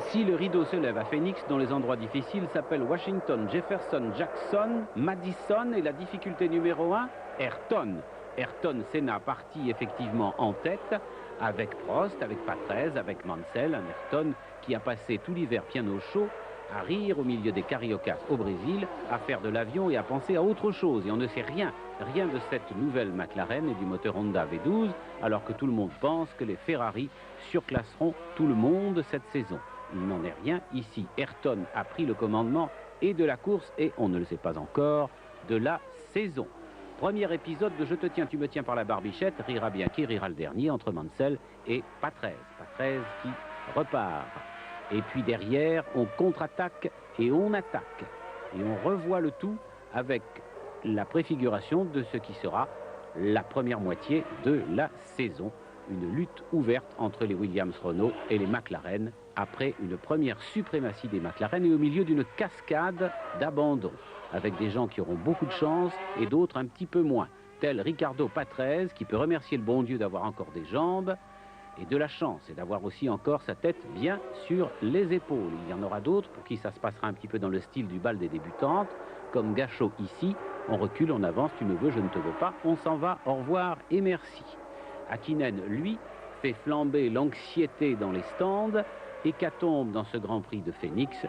Ainsi, le rideau se lève à Phoenix, dont les endroits difficiles s'appellent Washington, Jefferson, Jackson, Madison et la difficulté numéro 1, Ayrton. Ayrton Senna parti effectivement en tête, avec Prost, avec Patrese, avec Mansell, un Ayrton qui a passé tout l'hiver piano chaud, à rire au milieu des cariocas au Brésil, à faire de l'avion et à penser à autre chose. Et on ne sait rien de cette nouvelle McLaren et du moteur Honda V12, alors que tout le monde pense que les Ferrari surclasseront tout le monde cette saison. Il n'en est rien ici. Ayrton a pris le commandement et de la course et, on ne le sait pas encore, de la saison. Premier épisode de Je te tiens, tu me tiens par la barbichette, rira bien qui rira le dernier entre Mansell et Patrese. Patrese qui repart. Et puis derrière, on contre-attaque et on attaque. Et on revoit le tout avec la préfiguration de ce qui sera la première moitié de la saison. Une lutte ouverte entre les Williams-Renault et les McLaren après une première suprématie des McLaren et au milieu d'une cascade d'abandon, avec des gens qui auront beaucoup de chance et d'autres un petit peu moins, tel Ricardo Patrese qui peut remercier le bon Dieu d'avoir encore des jambes et de la chance et d'avoir aussi encore sa tête bien sur les épaules. Il y en aura d'autres pour qui ça se passera un petit peu dans le style du bal des débutantes, comme Gachot ici. On recule, on avance, tu me veux, je ne te veux pas, on s'en va, au revoir et merci. Hakkinen, lui, fait flamber l'anxiété dans les stands, hécatombe dans ce Grand Prix de Phoenix,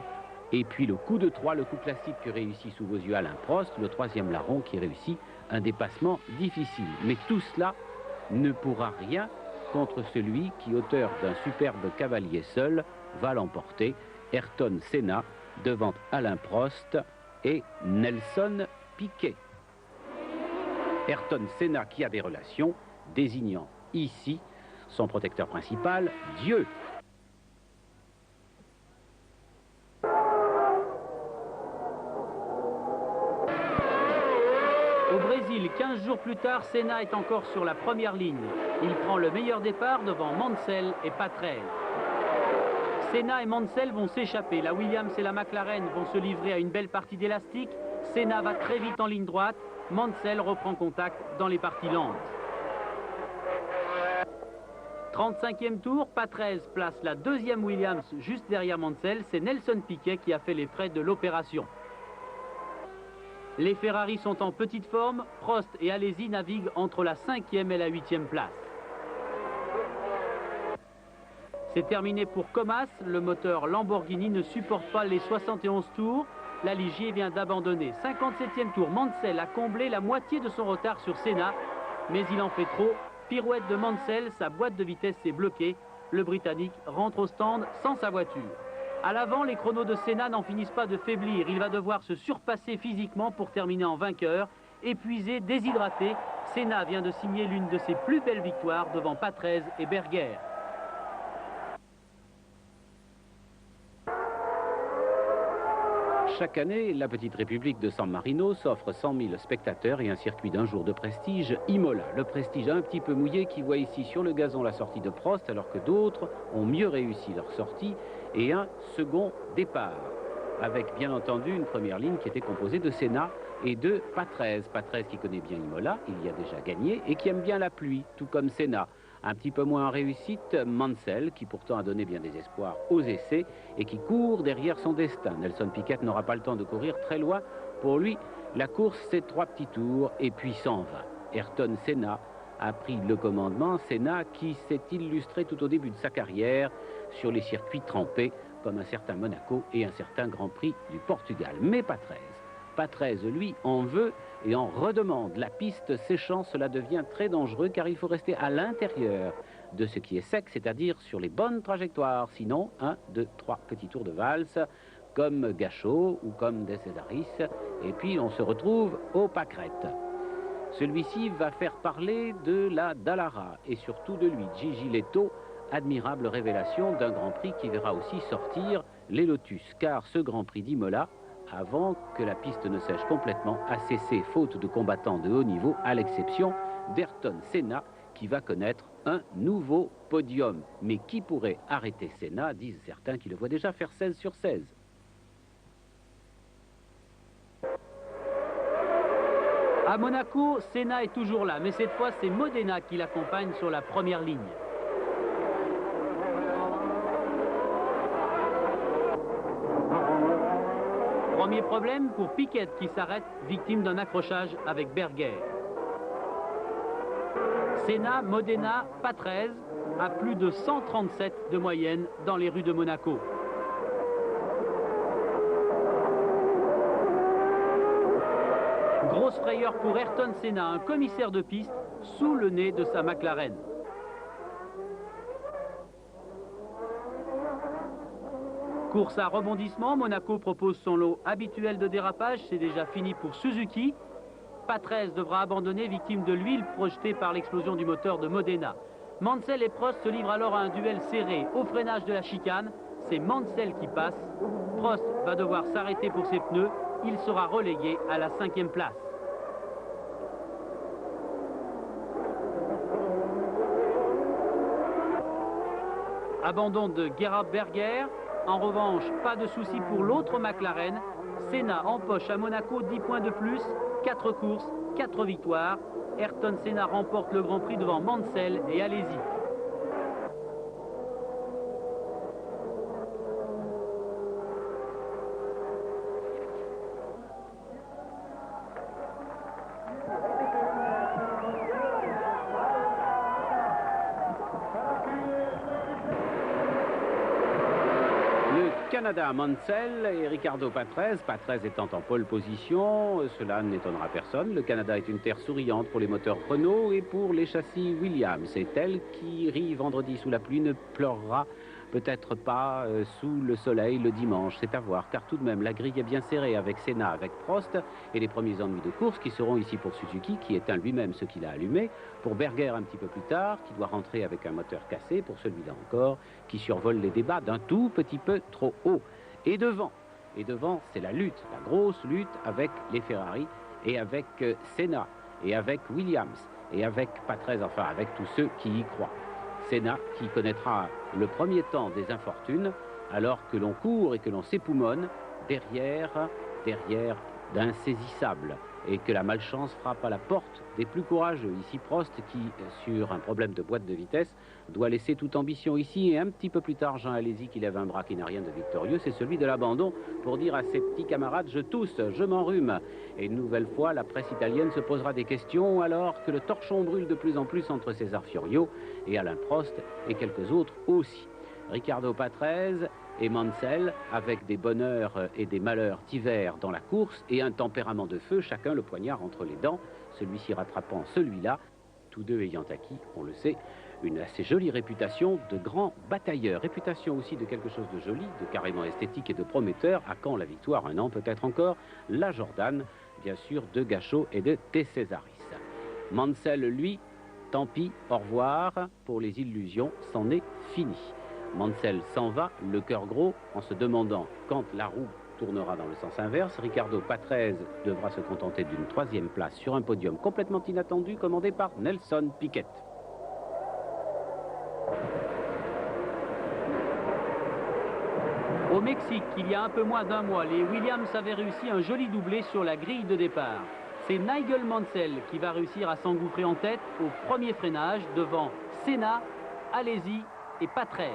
et puis le coup de 3, le coup classique que réussit sous vos yeux Alain Prost, le troisième larron qui réussit un dépassement difficile. Mais tout cela ne pourra rien contre celui qui, auteur d'un superbe cavalier seul, va l'emporter, Ayrton Senna, devant Alain Prost et Nelson Piquet. Ayrton Senna qui a des relations, désignant ici son protecteur principal, Dieu. Au Brésil, 15 jours plus tard, Senna est encore sur la première ligne. Il prend le meilleur départ devant Mansell et Patrese. Senna et Mansell vont s'échapper. La Williams et la McLaren vont se livrer à une belle partie d'élastique. Senna va très vite en ligne droite. Mansell reprend contact dans les parties lentes. 35e tour, Patrese place la deuxième Williams juste derrière Mansell. C'est Nelson Piquet qui a fait les frais de l'opération. Les Ferrari sont en petite forme. Prost et Alesi naviguent entre la 5e et la 8e place. C'est terminé pour Comas. Le moteur Lamborghini ne supporte pas les 71 tours. La Ligier vient d'abandonner. 57e tour, Mansell a comblé la moitié de son retard sur Senna, mais il en fait trop. Pirouette de Mansell, sa boîte de vitesse est bloquée. Le Britannique rentre au stand sans sa voiture. À l'avant, les chronos de Senna n'en finissent pas de faiblir. Il va devoir se surpasser physiquement pour terminer en vainqueur. Épuisé, déshydraté, Senna vient de signer l'une de ses plus belles victoires devant Patrese et Berger. Chaque année, la petite république de San Marino s'offre 100 000 spectateurs et un circuit d'un jour de prestige, Imola. Le prestige un petit peu mouillé qui voit ici sur le gazon la sortie de Prost, alors que d'autres ont mieux réussi leur sortie et un second départ. Avec bien entendu une première ligne qui était composée de Senna et de Patrese. Patrese qui connaît bien Imola, il y a déjà gagné et qui aime bien la pluie, tout comme Senna. Un petit peu moins en réussite, Mansell, qui pourtant a donné bien des espoirs aux essais et qui court derrière son destin. Nelson Piquet n'aura pas le temps de courir très loin. Pour lui, la course, c'est 3 petits tours et puis s'en va. Ayrton Senna a pris le commandement. Senna qui s'est illustré tout au début de sa carrière sur les circuits trempés, comme un certain Monaco et un certain Grand Prix du Portugal. Mais Patrese, lui, en veut et en redemande. La piste séchant, cela devient très dangereux car il faut rester à l'intérieur de ce qui est sec, c'est-à-dire sur les bonnes trajectoires. Sinon, 1, 2, 3 petits tours de valse, comme Gachot ou comme De Cesaris, et puis on se retrouve aux pâquerettes. Celui-ci va faire parler de la Dallara et surtout de lui, Gigi Leto, admirable révélation d'un Grand Prix qui verra aussi sortir les Lotus, car ce Grand Prix d'Imola, avant que la piste ne sèche complètement, a cessé faute de combattants de haut niveau, à l'exception d'Ayrton Senna, qui va connaître un nouveau podium. Mais qui pourrait arrêter Senna, disent certains qui le voient déjà faire 16 sur 16. À Monaco, Senna est toujours là, mais cette fois c'est Modena qui l'accompagne sur la première ligne. Des problèmes pour Piquet qui s'arrête, victime d'un accrochage avec Berger. Senna, Modena, Patrese à plus de 137 de moyenne dans les rues de Monaco. Grosse frayeur pour Ayrton Senna, un commissaire de piste sous le nez de sa McLaren. Course à rebondissement, Monaco propose son lot habituel de dérapage, c'est déjà fini pour Suzuki. Patrese devra abandonner, victime de l'huile projetée par l'explosion du moteur de Modena. Mansell et Prost se livrent alors à un duel serré au freinage de la chicane. C'est Mansell qui passe. Prost va devoir s'arrêter pour ses pneus. Il sera relégué à la 5e place. Abandon de Gerhard Berger. En revanche, pas de souci pour l'autre McLaren. Senna empoche à Monaco 10 points de plus, 4 courses, 4 victoires. Ayrton Senna remporte le Grand Prix devant Mansell et Alesi. Canada, Mansell et Ricardo Patrese. Patrese étant en pole position, cela n'étonnera personne. Le Canada est une terre souriante pour les moteurs Renault et pour les châssis Williams. C'est elle qui rit vendredi sous la pluie, ne pleurera peut-être pas sous le soleil le dimanche. C'est à voir, car tout de même la grille est bien serrée avec Senna, avec Prost et les premiers ennuis de course qui seront ici pour Suzuki, qui éteint lui-même ce qu'il a allumé, pour Berger un petit peu plus tard, qui doit rentrer avec un moteur cassé, pour celui-là encore, qui survole les débats d'un tout petit peu trop haut. Et devant, c'est la lutte, la grosse lutte avec les Ferrari et avec Senna et avec Williams et avec Patrese, enfin avec tous ceux qui y croient. Senna qui connaîtra le premier temps des infortunes alors que l'on court et que l'on s'époumonne derrière d'insaisissables et que la malchance frappe à la porte des plus courageux. Ici Prost qui, sur un problème de boîte de vitesse, doit laisser toute ambition ici, et un petit peu plus tard Jean Alesi qui lève un bras qui n'a rien de victorieux, c'est celui de l'abandon pour dire à ses petits camarades: je tousse, je m'enrhume. Et une nouvelle fois la presse italienne se posera des questions alors que le torchon brûle de plus en plus entre César Fiorio et Alain Prost et quelques autres aussi. Ricardo Patrese et Mansell avec des bonheurs et des malheurs divers dans la course et un tempérament de feu, chacun le poignard entre les dents, celui-ci rattrapant celui-là, tous deux ayant acquis, on le sait, une assez jolie réputation de grands batailleurs, réputation aussi de quelque chose de joli, de carrément esthétique et de prometteur. À quand la victoire? Un an peut-être encore. La Jordan, bien sûr, de Gachot et de De Cesaris. Mansell, lui, tant pis, au revoir, pour les illusions, c'en est fini. Mansell s'en va, le cœur gros, en se demandant quand la roue tournera dans le sens inverse. Ricardo Patrese devra se contenter d'une 3e place sur un podium complètement inattendu, commandé par Nelson Piquet. Au Mexique, il y a un peu moins d'un mois, les Williams avaient réussi un joli doublé sur la grille de départ. C'est Nigel Mansell qui va réussir à s'engouffrer en tête au premier freinage devant Senna, Alesi et Patrese.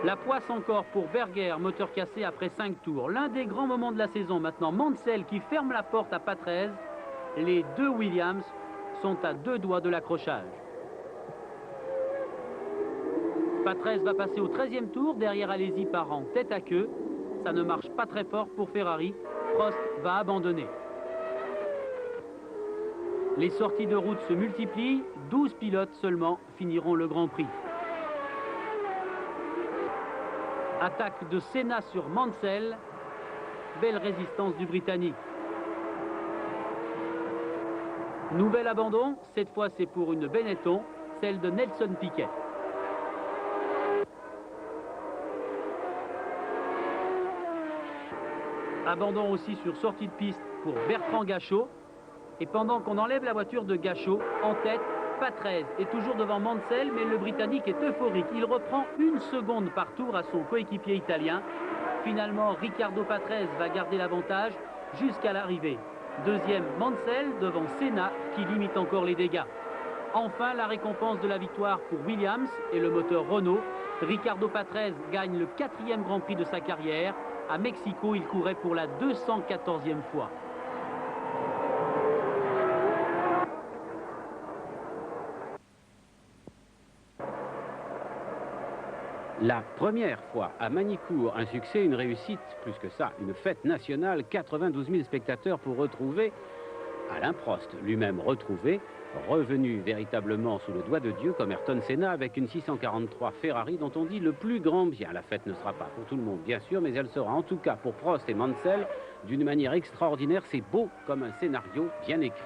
La poisse encore pour Berger, moteur cassé après 5 tours. L'un des grands moments de la saison maintenant. Mansell qui ferme la porte à Patrese. Les deux Williams sont à 2 doigts de l'accrochage. Patrese va passer au 13e tour. Derrière Alesi part en tête à queue. Ça ne marche pas très fort pour Ferrari. Prost va abandonner. Les sorties de route se multiplient. 12 pilotes seulement finiront le Grand Prix. Attaque de Senna sur Mansell. Belle résistance du Britannique. Nouvel abandon. Cette fois, c'est pour une Benetton, celle de Nelson Piquet. Abandon aussi sur sortie de piste pour Bertrand Gachot. Et pendant qu'on enlève la voiture de Gachot, en tête, Patrese est toujours devant Mansell, mais le Britannique est euphorique. Il reprend 1 seconde par tour à son coéquipier italien. Finalement, Ricardo Patrese va garder l'avantage jusqu'à l'arrivée. 2e, Mansell devant Senna qui limite encore les dégâts. Enfin, la récompense de la victoire pour Williams et le moteur Renault. Ricardo Patrese gagne le 4e Grand Prix de sa carrière. À Mexico, il courait pour la 214e fois. La première fois à Magny-Cours, un succès, une réussite, plus que ça, une fête nationale, 92 000 spectateurs pour retrouver Alain Prost, lui-même retrouvé, revenu véritablement sous le doigt de Dieu comme Ayrton Senna avec une 643 Ferrari dont on dit le plus grand bien. La fête ne sera pas pour tout le monde bien sûr, mais elle sera en tout cas pour Prost et Mansell d'une manière extraordinaire. C'est beau comme un scénario bien écrit.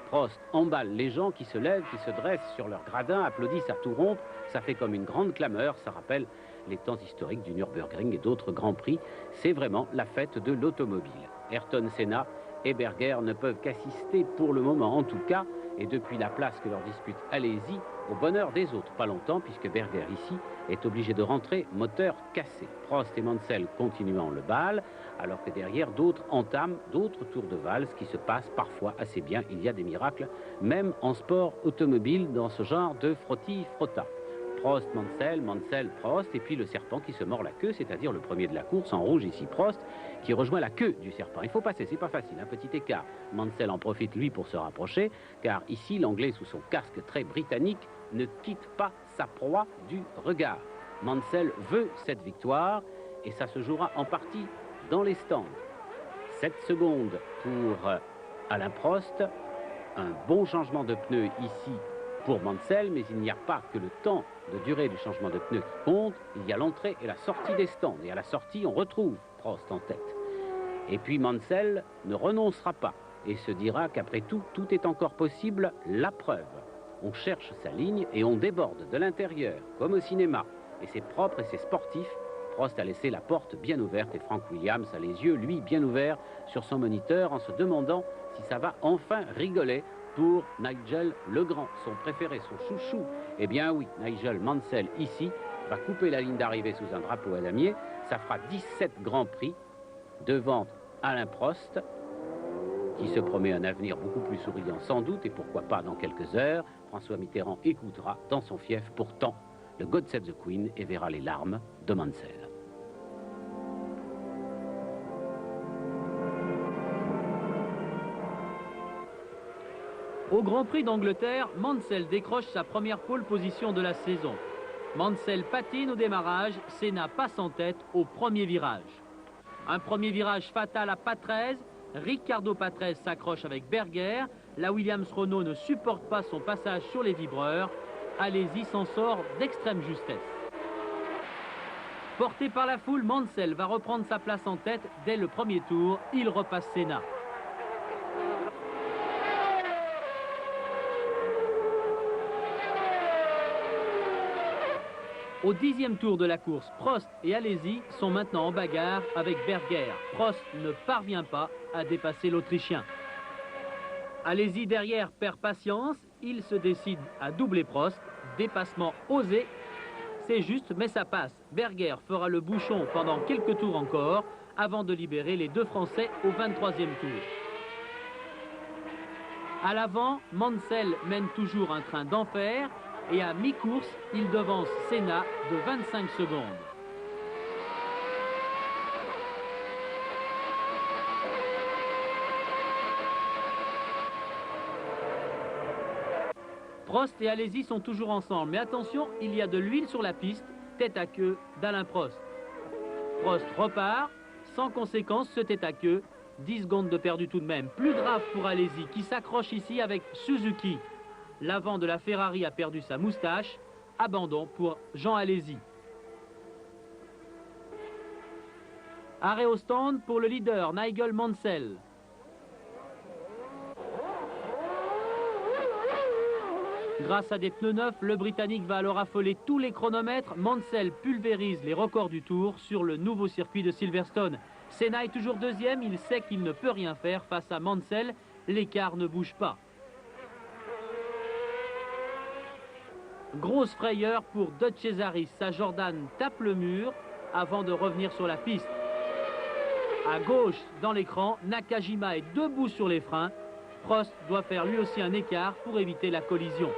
Prost emballe les gens qui se lèvent, qui se dressent sur leurs gradins, applaudissent à tout rompre. Ça fait comme une grande clameur, ça rappelle les temps historiques du Nürburgring et d'autres grands prix. C'est vraiment la fête de l'automobile. Ayrton Senna et Berger ne peuvent qu'assister pour le moment en tout cas, et depuis la place que leur dispute Alesi, au bonheur des autres. Pas longtemps, puisque Berger ici est obligé de rentrer moteur cassé. Prost et Mansell continuant le bal, alors que derrière d'autres entament d'autres tours de valse qui se passent parfois assez bien. Il y a des miracles, même en sport automobile, dans ce genre de frotti-frotta. Prost, Mansell, Mansell, Prost, et puis le serpent qui se mord la queue, c'est-à-dire le premier de la course, en rouge ici, Prost, qui rejoint la queue du serpent. Il faut passer, c'est pas facile, un petit écart. Mansell en profite, lui, pour se rapprocher, car ici, l'Anglais, sous son casque très britannique, ne quitte pas sa proie du regard. Mansell veut cette victoire, et ça se jouera en partie dans les stands. 7 secondes pour Alain Prost, un bon changement de pneu ici pour Mansell, mais il n'y a pas que le temps de durée du changement de pneu qui compte, il y a l'entrée et la sortie des stands, et à la sortie on retrouve Prost en tête. Et puis Mansell ne renoncera pas et se dira qu'après tout, tout est encore possible, la preuve. On cherche sa ligne et on déborde de l'intérieur, comme au cinéma, et c'est propre et c'est sportif. Prost a laissé la porte bien ouverte et Frank Williams a les yeux, lui, bien ouverts sur son moniteur en se demandant si ça va enfin rigoler pour Nigel Legrand, son préféré, son chouchou. Eh bien oui, Nigel Mansell ici va couper la ligne d'arrivée sous un drapeau à damier. Ça fera 17 grands prix devant Alain Prost, qui se promet un avenir beaucoup plus souriant sans doute, et pourquoi pas dans quelques heures. François Mitterrand écoutera dans son fief pourtant le God Save the Queen et verra les larmes de Mansell. Au Grand Prix d'Angleterre, Mansell décroche sa première pole position de la saison. Mansell patine au démarrage, Senna passe en tête au premier virage. Un premier virage fatal à Patrese, Ricardo Patrese s'accroche avec Berger, la Williams Renault ne supporte pas son passage sur les vibreurs, Alesi s'en sort d'extrême justesse. Porté par la foule, Mansell va reprendre sa place en tête dès le premier tour, il repasse Senna. Au 10e tour de la course, Prost et Alesi sont maintenant en bagarre avec Berger. Prost ne parvient pas à dépasser l'Autrichien. Alesi derrière perd patience, il se décide à doubler Prost. Dépassement osé, c'est juste mais ça passe. Berger fera le bouchon pendant quelques tours encore avant de libérer les deux Français au 23e tour. À l'avant, Mansell mène toujours un train d'enfer. Et à mi-course, il devance Senna de 25 secondes. Prost et Alesi sont toujours ensemble, mais attention, il y a de l'huile sur la piste, tête à queue d'Alain Prost. Prost repart, sans conséquence, ce tête à queue, 10 secondes de perdu tout de même. Plus grave pour Alesi qui s'accroche ici avec Suzuki. L'avant de la Ferrari a perdu sa moustache. Abandon pour Jean Alesi. Arrêt au stand pour le leader Nigel Mansell. Grâce à des pneus neufs, le Britannique va alors affoler tous les chronomètres. Mansell pulvérise les records du tour sur le nouveau circuit de Silverstone. Senna est toujours deuxième, il sait qu'il ne peut rien faire face à Mansell. L'écart ne bouge pas. Grosse frayeur pour De Cesaris. Sa Jordan tape le mur avant de revenir sur la piste. À gauche, dans l'écran, Nakajima est debout sur les freins. Prost doit faire lui aussi un écart pour éviter la collision.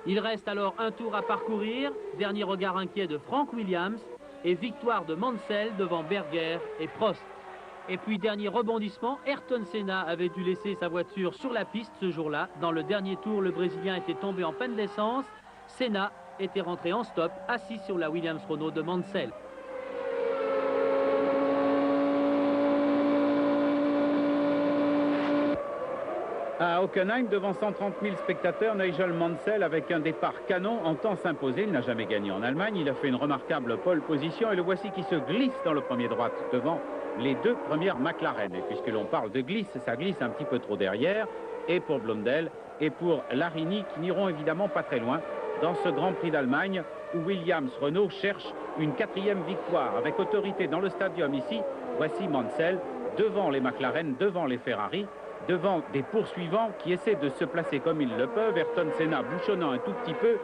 Il reste alors un tour à parcourir. Dernier regard inquiet de Frank Williams et victoire de Mansell devant Berger et Prost. Et puis dernier rebondissement, Ayrton Senna avait dû laisser sa voiture sur la piste ce jour-là. Dans le dernier tour, le Brésilien était tombé en panne d'essence. Senna était rentré en stop, assis sur la Williams Renault de Mansell. À Hockenheim, devant 130 000 spectateurs, Nigel Mansell, avec un départ canon, entend s'imposer. Il n'a jamais gagné en Allemagne. Il a fait une remarquable pole position et le voici qui se glisse dans le premier droite devant les deux premières McLaren. Et puisque l'on parle de glisse, ça glisse un petit peu trop derrière. Et pour Blondel et pour Larini, qui n'iront évidemment pas très loin dans ce Grand Prix d'Allemagne où Williams Renault cherche une 4e victoire. Avec autorité dans le stadium ici, voici Mansell devant les McLaren, devant les Ferrari, devant des poursuivants qui essaient de se placer comme ils le peuvent. Ayrton Senna, bouchonnant un tout petit peu,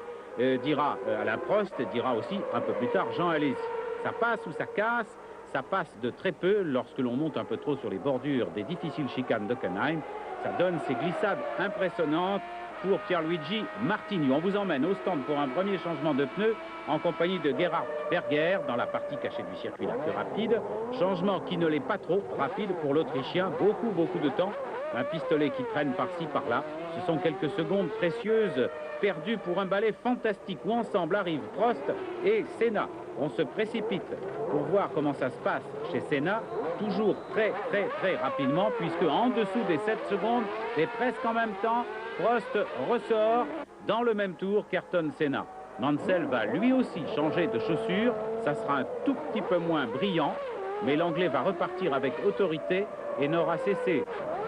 dira Alain Prost, dira aussi un peu plus tard Jean Alesi. Ça passe ou ça casse, ça passe de très peu lorsque l'on monte un peu trop sur les bordures des difficiles chicanes d'Hockenheim. Ça donne ces glissades impressionnantes pour Pierluigi Martini. On vous emmène au stand pour un premier changement de pneus en compagnie de Gerhard Berger dans la partie cachée du circuit la plus rapide. Changement qui ne l'est pas trop rapide pour l'Autrichien, beaucoup de temps. Un pistolet qui traîne par-ci, par-là. Ce sont quelques secondes précieuses perdues pour un balai fantastique où ensemble arrivent Prost et Senna. On se précipite pour voir comment ça se passe chez Senna, toujours très rapidement, puisque en dessous des 7 secondes et presque en même temps, Prost ressort dans le même tour qu'Ayrton Senna. Mansell va lui aussi changer de chaussures, ça sera un tout petit peu moins brillant, mais l'Anglais va repartir avec autorité et n'aura cessé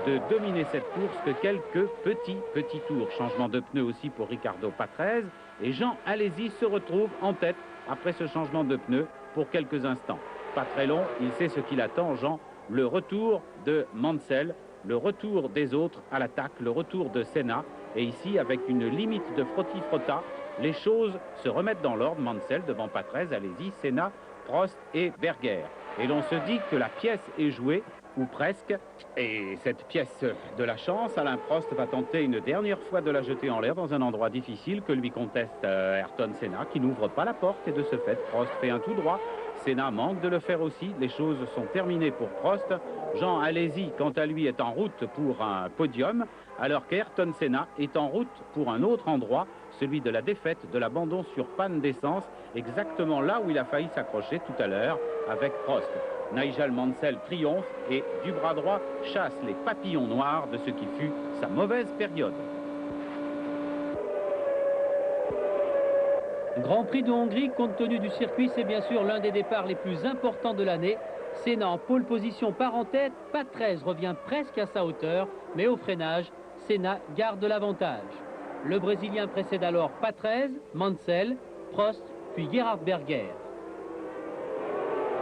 de dominer cette course que quelques petits tours. Changement de pneus aussi pour Riccardo Patrese et Jean Alesi se retrouve en tête après ce changement de pneus pour quelques instants. Pas très long, il sait ce qu'il attend, Jean, le retour de Mansell, le retour des autres à l'attaque, le retour de Senna. Et ici, avec une limite de frotti-frotta, les choses se remettent dans l'ordre. Mansell devant Patrese, Alesi, Senna, Prost et Berger. Et l'on se dit que la pièce est jouée, ou presque. Et cette pièce de la chance, Alain Prost va tenter une dernière fois de la jeter en l'air dans un endroit difficile que lui conteste Ayrton Senna, qui n'ouvre pas la porte. Et de ce fait, Prost fait un tout droit. Senna manque de le faire aussi. Les choses sont terminées pour Prost. Jean Alesi, quant à lui, est en route pour un podium, alors qu'Ayrton Senna est en route pour un autre endroit, celui de la défaite, de l'abandon sur panne d'essence, exactement là où il a failli s'accrocher tout à l'heure avec Prost. Nigel Mansell triomphe et du bras droit chasse les papillons noirs de ce qui fut sa mauvaise période. Grand Prix de Hongrie, compte tenu du circuit, c'est bien sûr l'un des départs les plus importants de l'année. Senna en pole position part en tête, Patrese revient presque à sa hauteur, mais au freinage, Senna garde l'avantage. Le Brésilien précède alors Patrese, Mansell, Prost, puis Gerhard Berger.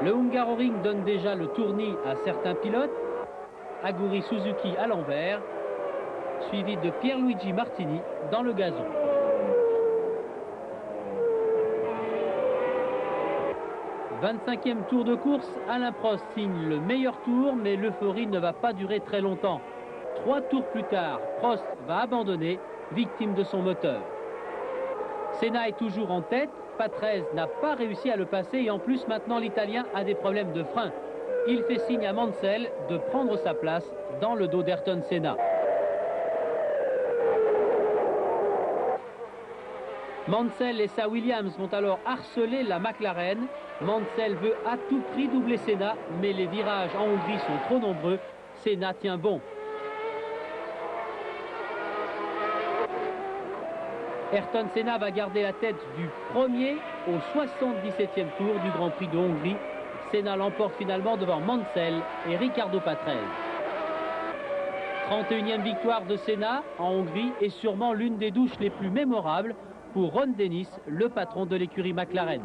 Le Hungaroring donne déjà le tournis à certains pilotes. Aguri Suzuki à l'envers, suivi de Pierluigi Martini dans le gazon. « 25e tour de course, Alain Prost signe le meilleur tour, mais l'euphorie ne va pas durer très longtemps. 3 tours plus tard, Prost va abandonner, victime de son moteur. Senna est toujours en tête, Patrese n'a pas réussi à le passer et en plus maintenant l'Italien a des problèmes de frein. Il fait signe à Mansell de prendre sa place dans le dos d'Ayrton Senna. Mansell et sa Williams vont alors harceler la McLaren. Mansell veut à tout prix doubler Senna, mais les virages en Hongrie sont trop nombreux. Senna tient bon. Ayrton Senna va garder la tête du premier au 77e tour du Grand Prix de Hongrie. Senna l'emporte finalement devant Mansell et Riccardo Patrese. 31e victoire de Senna en Hongrie est sûrement l'une des douches les plus mémorables pour Ron Dennis, le patron de l'écurie McLaren.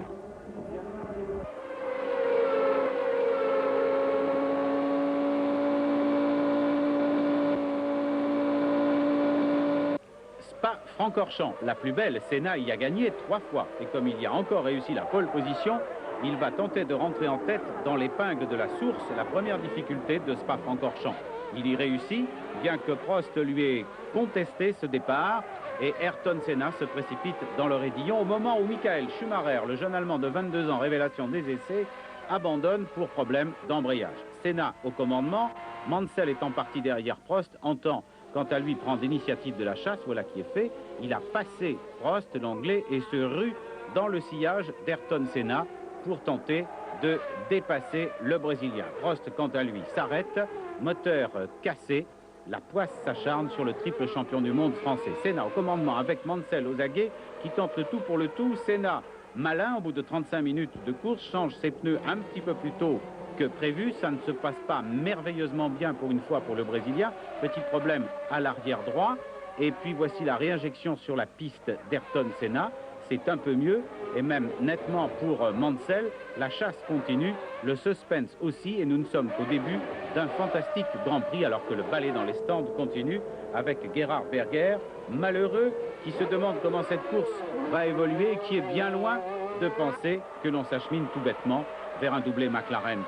Spa-Francorchamps, la plus belle, Senna y a gagné 3 fois. Et comme il y a encore réussi la pole position, il va tenter de rentrer en tête dans l'épingle de la source, la première difficulté de Spa-Francorchamps. Il y réussit, bien que Prost lui ait contesté ce départ. Et Ayrton Senna se précipite dans le raidillon au moment où Michael Schumacher, le jeune Allemand de 22 ans, révélation des essais, abandonne pour problème d'embrayage. Senna au commandement, Mansell étant parti derrière Prost, entend quant à lui prendre l'initiative de la chasse, voilà qui est fait. Il a passé Prost, l'anglais, et se rue dans le sillage d'Ayrton Senna pour tenter de dépasser le Brésilien. Prost, quant à lui, s'arrête, moteur cassé. La poisse s'acharne sur le triple champion du monde français. Senna au commandement avec Mansell aux aguets qui tente le tout pour le tout. Senna, malin, au bout de 35 minutes de course, change ses pneus un petit peu plus tôt que prévu. Ça ne se passe pas merveilleusement bien pour une fois pour le Brésilien. Petit problème à l'arrière droit. Et puis voici la réinjection sur la piste d'Ayrton Senna. C'est un peu mieux, et même nettement pour Mansell. La chasse continue, le suspense aussi, et nous ne sommes qu'au début d'un fantastique Grand Prix, alors que le ballet dans les stands continue avec Gerhard Berger, malheureux, qui se demande comment cette course va évoluer et qui est bien loin de penser que l'on s'achemine tout bêtement vers un doublé McLaren.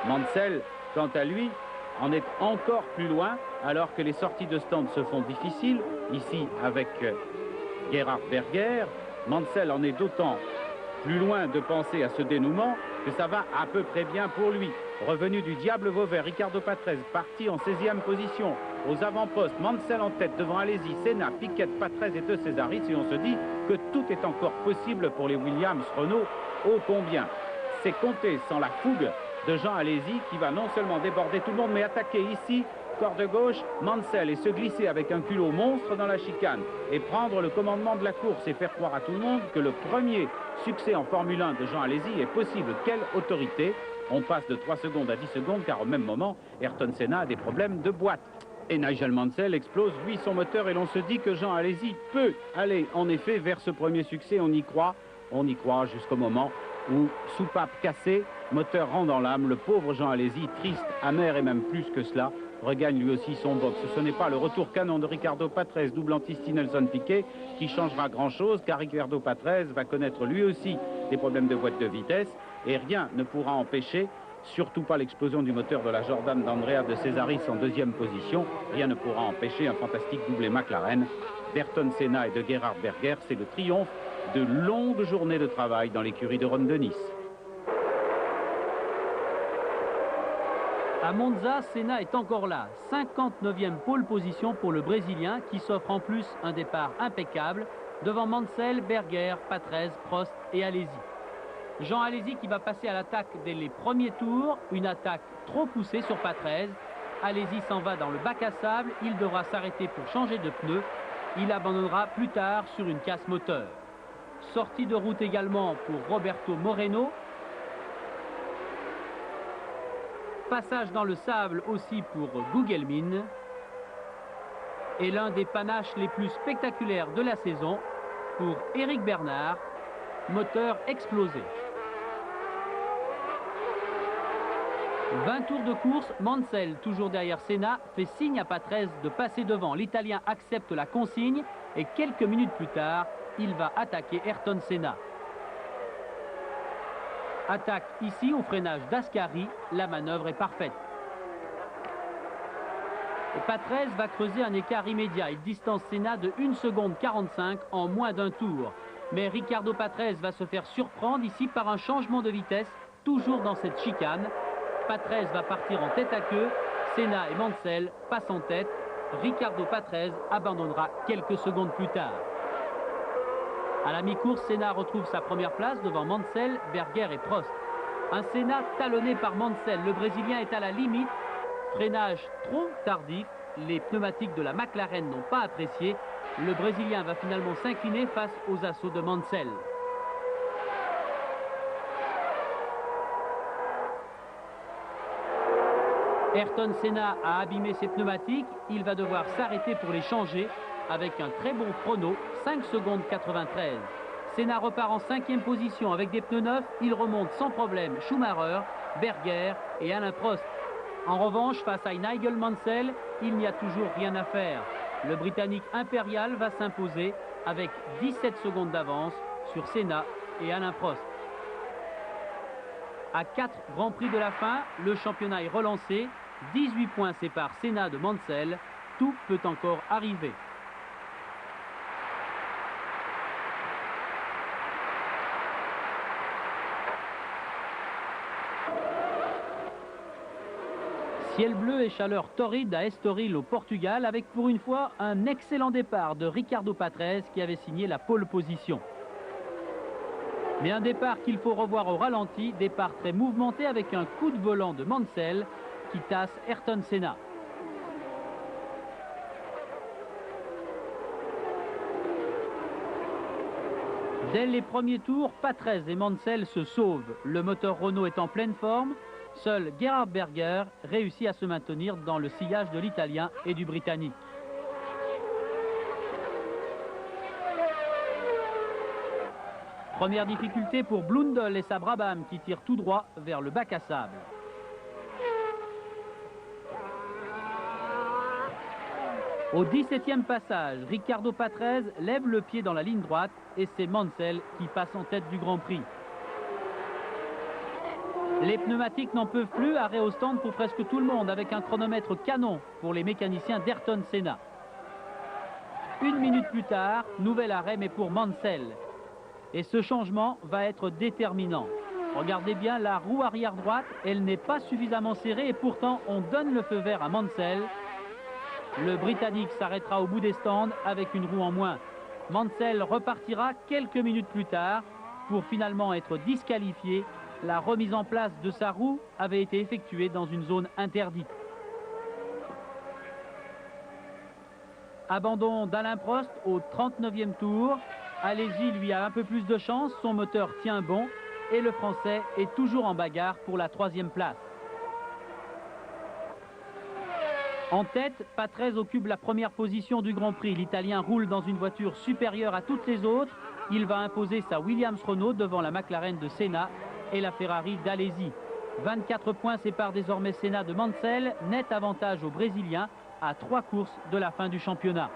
Mansell, quant à lui, en est encore plus loin, alors que les sorties de stand se font difficiles, ici avec Gerhard Berger. Mansell en est d'autant plus loin de penser à ce dénouement que ça va à peu près bien pour lui. Revenu du diable Vauvert, Riccardo Patrese parti en 16e position. Aux avant-postes, Mansell en tête devant Alesi, Senna, Piquet, Patrese et De Cesaris. Et on se dit que tout est encore possible pour les Williams Renault. Ô combien! C'est compté sans la fougue de Jean Alesi qui va non seulement déborder tout le monde mais attaquer ici, corde gauche, Mansell, et se glisser avec un culot monstre dans la chicane et prendre le commandement de la course et faire croire à tout le monde que le premier succès en Formule 1 de Jean Alesi est possible. Quelle autorité! On passe de 3 secondes à 10 secondes car au même moment, Ayrton Senna a des problèmes de boîte. Et Nigel Mansell explose, lui, son moteur, et l'on se dit que Jean Alesi peut aller en effet vers ce premier succès. On y croit jusqu'au moment où, soupape cassée, moteur rendant l'âme, le pauvre Jean Alesi, triste, amer et même plus que cela, regagne lui aussi son box. Ce n'est pas le retour canon de Riccardo Patrese, double anti Nelson Piquet, qui changera grand-chose, car Riccardo Patrese va connaître lui aussi des problèmes de boîte de vitesse, et rien ne pourra empêcher, surtout pas l'explosion du moteur de la Jordan d'Andrea de Cesaris en 2e position, rien ne pourra empêcher un fantastique doublé McLaren d'Ayrton Senna et de Gerhard Berger. C'est le triomphe de longues journées de travail dans l'écurie de Ron Dennis. À Monza, Senna est encore là. 59e pole position pour le Brésilien qui s'offre en plus un départ impeccable devant Mansell, Berger, Patrese, Prost et Alesi. Jean Alesi qui va passer à l'attaque dès les premiers tours. Une attaque trop poussée sur Patrese. Alesi s'en va dans le bac à sable. Il devra s'arrêter pour changer de pneu. Il abandonnera plus tard sur une casse moteur. Sortie de route également pour Roberto Moreno. Passage dans le sable aussi pour Gugelmin. Et l'un des panaches les plus spectaculaires de la saison pour Éric Bernard, moteur explosé. 20 tours de course, Mansell, toujours derrière Senna, fait signe à Patrese de passer devant. L'Italien accepte la consigne et quelques minutes plus tard, il va attaquer Ayrton Senna. Attaque ici au freinage d'Ascari, la manœuvre est parfaite. Et Patrese va creuser un écart immédiat. Il distance Senna de 1 seconde 45 en moins d'un tour. Mais Riccardo Patrese va se faire surprendre ici par un changement de vitesse, toujours dans cette chicane. Patrese va partir en tête à queue. Senna et Mansell passent en tête. Riccardo Patrese abandonnera quelques secondes plus tard. À la mi-course, Senna retrouve sa première place devant Mansell, Berger et Prost. Un Senna talonné par Mansell. Le Brésilien est à la limite. Freinage trop tardif. Les pneumatiques de la McLaren n'ont pas apprécié. Le Brésilien va finalement s'incliner face aux assauts de Mansell. Ayrton Senna a abîmé ses pneumatiques. Il va devoir s'arrêter pour les changer avec un très bon chrono, 5 secondes 93. Senna repart en 5e position avec des pneus neufs. Il remonte sans problème Schumacher, Berger et Alain Prost. En revanche, face à Nigel Mansell, il n'y a toujours rien à faire. Le Britannique impérial va s'imposer avec 17 secondes d'avance sur Senna et Alain Prost. À 4 Grands Prix de la fin, le championnat est relancé. 18 points séparent Senna de Mansell. Tout peut encore arriver. Ciel bleu et chaleur torride à Estoril au Portugal, avec pour une fois un excellent départ de Ricardo Patrese qui avait signé la pole position. Mais un départ qu'il faut revoir au ralenti, départ très mouvementé avec un coup de volant de Mansell qui tasse Ayrton Senna. Dès les premiers tours, Patrese et Mansell se sauvent. Le moteur Renault est en pleine forme. Seul Gerhard Berger réussit à se maintenir dans le sillage de l'Italien et du Britannique. Première difficulté pour Blundell et sa Brabham qui tirent tout droit vers le bac à sable. Au 17e passage, Ricardo Patrese lève le pied dans la ligne droite et c'est Mansell qui passe en tête du Grand Prix. Les pneumatiques n'en peuvent plus, arrêt au stand pour presque tout le monde avec un chronomètre canon pour les mécaniciens d'Ayrton Senna. Une minute plus tard, nouvel arrêt mais pour Mansell. Et ce changement va être déterminant. Regardez bien la roue arrière droite, elle n'est pas suffisamment serrée et pourtant on donne le feu vert à Mansell. Le Britannique s'arrêtera au bout des stands avec une roue en moins. Mansell repartira quelques minutes plus tard pour finalement être disqualifié. La remise en place de sa roue avait été effectuée dans une zone interdite. Abandon d'Alain Prost au 39e tour. Alesi lui a un peu plus de chance, son moteur tient bon et le Français est toujours en bagarre pour la 3e place. En tête, Patrese occupe la première position du Grand Prix. L'Italien roule dans une voiture supérieure à toutes les autres. Il va imposer sa Williams Renault devant la McLaren de Senna et la Ferrari d'Alesi. 24 points séparent désormais Senna de Mansell. Net avantage aux Brésiliens à 3 courses de la fin du championnat.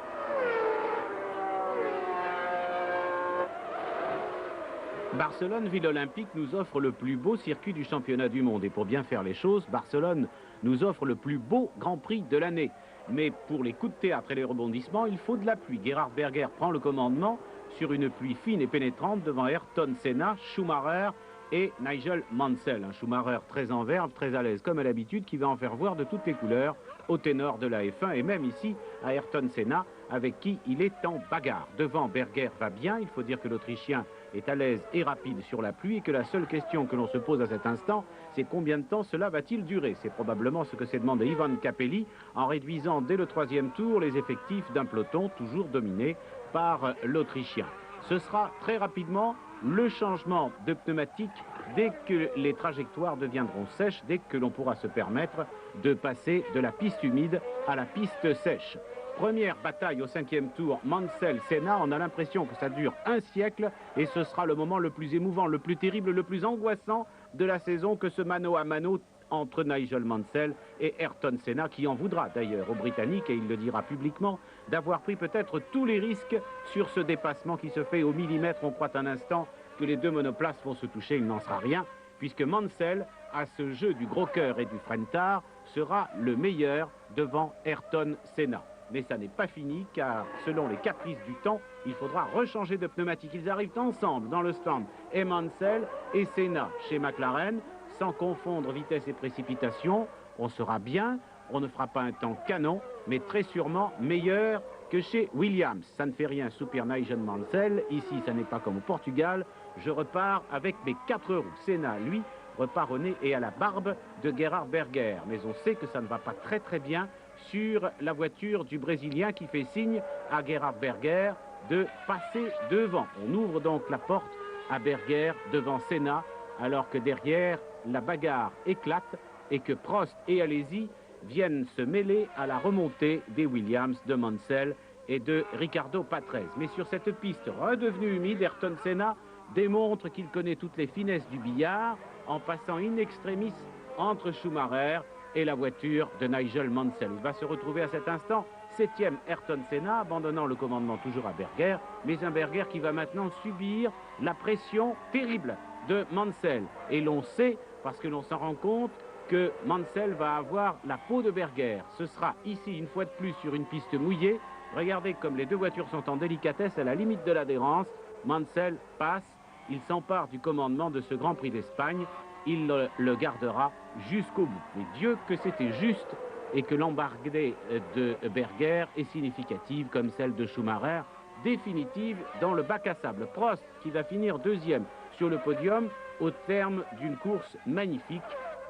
Barcelone, ville olympique, nous offre le plus beau circuit du championnat du monde. Et pour bien faire les choses, Barcelone nous offre le plus beau Grand Prix de l'année. Mais pour les coups de théâtre et les rebondissements, il faut de la pluie. Gerhard Berger prend le commandement sur une pluie fine et pénétrante devant Ayrton Senna, Schumacher et Nigel Mansell. Un Schumacher très en verve, très à l'aise comme à l'habitude, qui va en faire voir de toutes les couleurs au ténor de la F1 et même ici à Ayrton Senna, avec qui il est en bagarre. Devant, Berger va bien, il faut dire que l'Autrichien est à l'aise et rapide sur la pluie et que la seule question que l'on se pose à cet instant, c'est combien de temps cela va-t-il durer? C'est probablement ce que s'est demandé Ivan Capelli en réduisant dès le 3e tour les effectifs d'un peloton toujours dominé par l'Autrichien. Ce sera très rapidement le changement de pneumatique dès que les trajectoires deviendront sèches, dès que l'on pourra se permettre de passer de la piste humide à la piste sèche. Première bataille au 5e tour, Mansell-Senna. On a l'impression que ça dure un siècle et ce sera le moment le plus émouvant, le plus terrible, le plus angoissant de la saison que ce mano à mano entre Nigel Mansell et Ayrton Senna, qui en voudra d'ailleurs aux Britanniques, et il le dira publiquement, d'avoir pris peut-être tous les risques sur ce dépassement qui se fait au millimètre. On croit un instant que les deux monoplaces vont se toucher, il n'en sera rien, puisque Mansell, à ce jeu du gros cœur et du frein-tard, sera le meilleur devant Ayrton Senna. Mais ça n'est pas fini, car selon les caprices du temps, il faudra rechanger de pneumatique. Ils arrivent ensemble dans le stand, et Mansell et Senna chez McLaren, sans confondre vitesse et précipitation. On sera bien, on ne fera pas un temps canon, mais très sûrement meilleur que chez Williams. Ça ne fait rien, soupire Nigel Mansell. Ici, ça n'est pas comme au Portugal. Je repars avec mes 4 roues. Senna, lui, repart au nez et à la barbe de Gerhard Berger. Mais on sait que ça ne va pas très bien sur la voiture du Brésilien qui fait signe à Gerhard Berger de passer devant. On ouvre donc la porte à Berger devant Senna, alors que derrière, la bagarre éclate et que Prost et Alesi viennent se mêler à la remontée des Williams de Mansell et de Ricardo Patrese. Mais sur cette piste redevenue humide, Ayrton Senna démontre qu'il connaît toutes les finesses du billard en passant in extremis entre Schumacher et la voiture de Nigel Mansell. Il va se retrouver à cet instant 7e Ayrton Senna, abandonnant le commandement toujours à Berger, mais un Berger qui va maintenant subir la pression terrible de Mansell. Et l'on sait, parce que l'on s'en rend compte, que Mansell va avoir la peau de Berger. Ce sera ici, une fois de plus, sur une piste mouillée. Regardez comme les deux voitures sont en délicatesse à la limite de l'adhérence. Mansell passe, il s'empare du commandement de ce Grand Prix d'Espagne. Il le gardera jusqu'au bout. Mais Dieu que c'était juste et que l'embarquée de Berger est significative comme celle de Schumacher, définitive dans le bac à sable. Prost qui va finir deuxième sur le podium au terme d'une course magnifique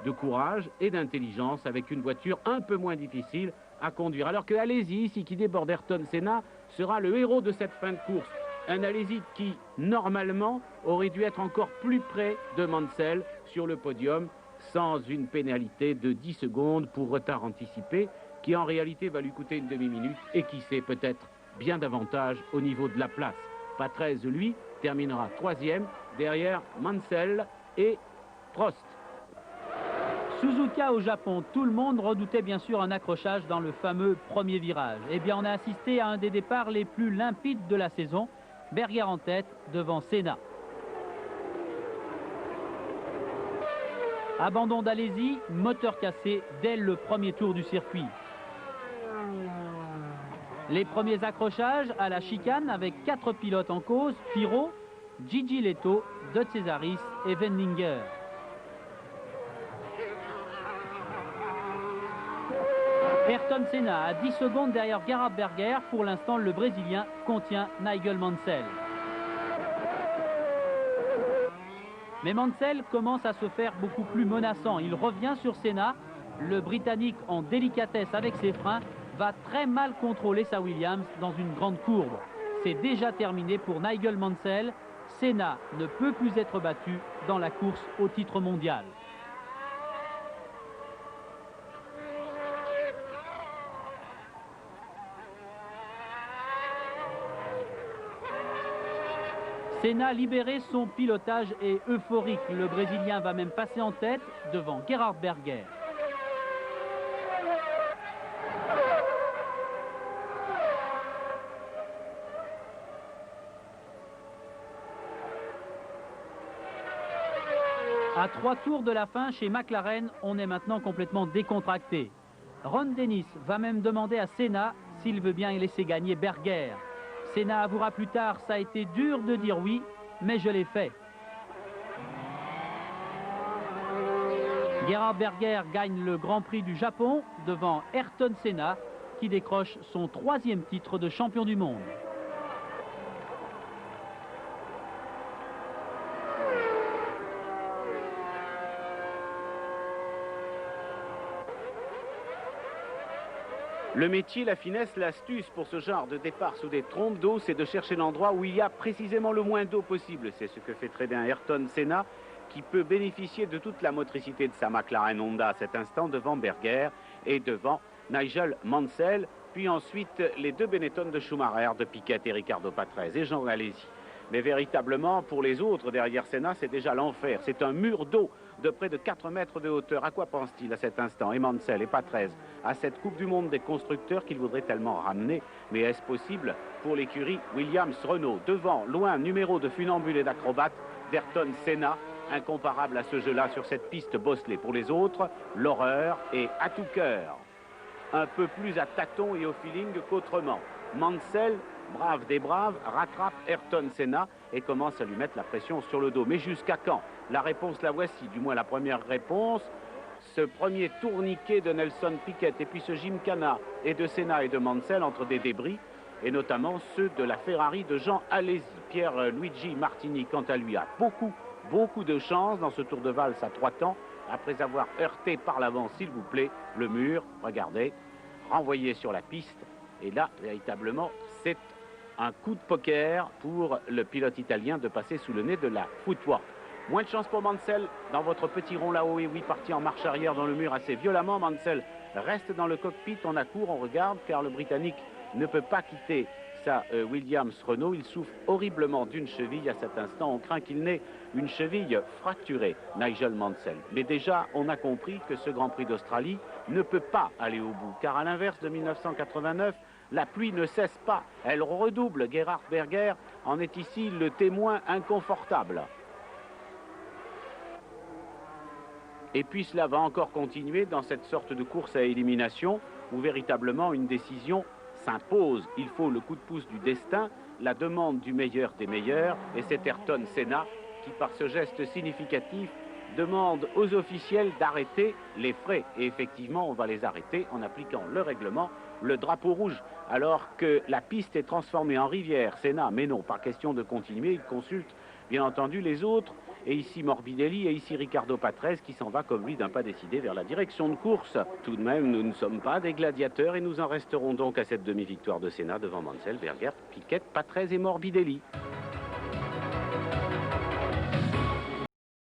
de courage et d'intelligence avec une voiture un peu moins difficile à conduire. Alors que Alesi, ici, qui déborde Ayrton Senna, sera le héros de cette fin de course. Un Alesi qui, normalement, aurait dû être encore plus près de Mansell sur le podium, sans une pénalité de 10 secondes pour retard anticipé, qui en réalité va lui coûter une demi-minute et qui sait peut-être bien davantage au niveau de la place. Patrese, lui, terminera troisième derrière Mansell et Prost. Suzuka au Japon, tout le monde redoutait bien sûr un accrochage dans le fameux premier virage. Eh bien, on a assisté à un des départs les plus limpides de la saison. Berger en tête devant Senna. Abandon d'Alesi, moteur cassé dès le premier tour du circuit. Les premiers accrochages à la chicane avec 4 pilotes en cause, Pirot, Gigi Leto, De Cesaris et Wendinger. Ayrton Senna à 10 secondes derrière Gerhard Berger. Pour l'instant, le Brésilien contient Nigel Mansell. Mais Mansell commence à se faire beaucoup plus menaçant. Il revient sur Senna. Le Britannique, en délicatesse avec ses freins, va très mal contrôler sa Williams dans une grande courbe. C'est déjà terminé pour Nigel Mansell. Senna ne peut plus être battu dans la course au titre mondial. Senna libéré, son pilotage est euphorique. Le Brésilien va même passer en tête devant Gerhard Berger. À 3 tours de la fin, chez McLaren, on est maintenant complètement décontracté. Ron Dennis va même demander à Senna s'il veut bien y laisser gagner Berger. Senna avouera plus tard, ça a été dur de dire oui, mais je l'ai fait. Gerhard Berger gagne le Grand Prix du Japon devant Ayrton Senna, qui décroche son 3e titre de champion du monde. Le métier, la finesse, l'astuce pour ce genre de départ sous des trompes d'eau, c'est de chercher l'endroit où il y a précisément le moins d'eau possible. C'est ce que fait très bien Ayrton Senna, qui peut bénéficier de toute la motricité de sa McLaren Honda à cet instant devant Berger et devant Nigel Mansell, puis ensuite les deux Benetton de Schumacher, de Piquet et Ricardo Patrese et Jean Alesi. Mais véritablement, pour les autres derrière Senna, c'est déjà l'enfer. C'est un mur d'eau de près de 4 mètres de hauteur. À quoi pense-t-il à cet instant, et Mansell et Patrese, à cette Coupe du Monde des constructeurs qu'il voudrait tellement ramener? Mais est-ce possible pour l'écurie Williams-Renault? Devant, loin, numéro de funambule et d'acrobate d'Ayrton Senna, incomparable à ce jeu-là sur cette piste bosselée. Pour les autres, l'horreur est à tout cœur. Un peu plus à tâtons et au feeling qu'autrement. Mansell, brave des braves, rattrape Ayrton Senna et commence à lui mettre la pression sur le dos. Mais jusqu'à quand? La réponse, la voici, du moins la première réponse. Ce premier tourniquet de Nelson Piquet et puis ce gymkhana et de Senna et de Mansell entre des débris, et notamment ceux de la Ferrari de Jean Alesi. Pierluigi Martini, quant à lui, a beaucoup de chance dans ce tour de valse à 3 temps, après avoir heurté par l'avant, s'il vous plaît, le mur. Regardez, renvoyé sur la piste. Et là, véritablement, c'est un coup de poker pour le pilote italien de passer sous le nez de la footwork. Moins de chance pour Mansell dans votre petit rond là-haut, et oui, parti en marche arrière dans le mur assez violemment. Mansell reste dans le cockpit, on accourt, on regarde, car le Britannique ne peut pas quitter sa Williams-Renault. Il souffre horriblement d'une cheville à cet instant. On craint qu'il n'ait une cheville fracturée, Nigel Mansell. Mais déjà, on a compris que ce Grand Prix d'Australie ne peut pas aller au bout, car à l'inverse de 1989, la pluie ne cesse pas, elle redouble. Gerhard Berger en est ici le témoin inconfortable. Et puis cela va encore continuer dans cette sorte de course à élimination où véritablement une décision s'impose. Il faut le coup de pouce du destin, la demande du meilleur des meilleurs, et c'est Ayrton Senna qui, par ce geste significatif, demande aux officiels d'arrêter les frais. Et effectivement, on va les arrêter en appliquant le règlement, le drapeau rouge. Alors que la piste est transformée en rivière, Senna, mais non, pas question de continuer, il consulte bien entendu les autres. Et ici Morbidelli et ici Ricardo Patrese qui s'en va comme lui d'un pas décidé vers la direction de course. Tout de même, nous ne sommes pas des gladiateurs et nous en resterons donc à cette demi-victoire de Senna devant Mansell, Berger, Piquet, Patrese et Morbidelli.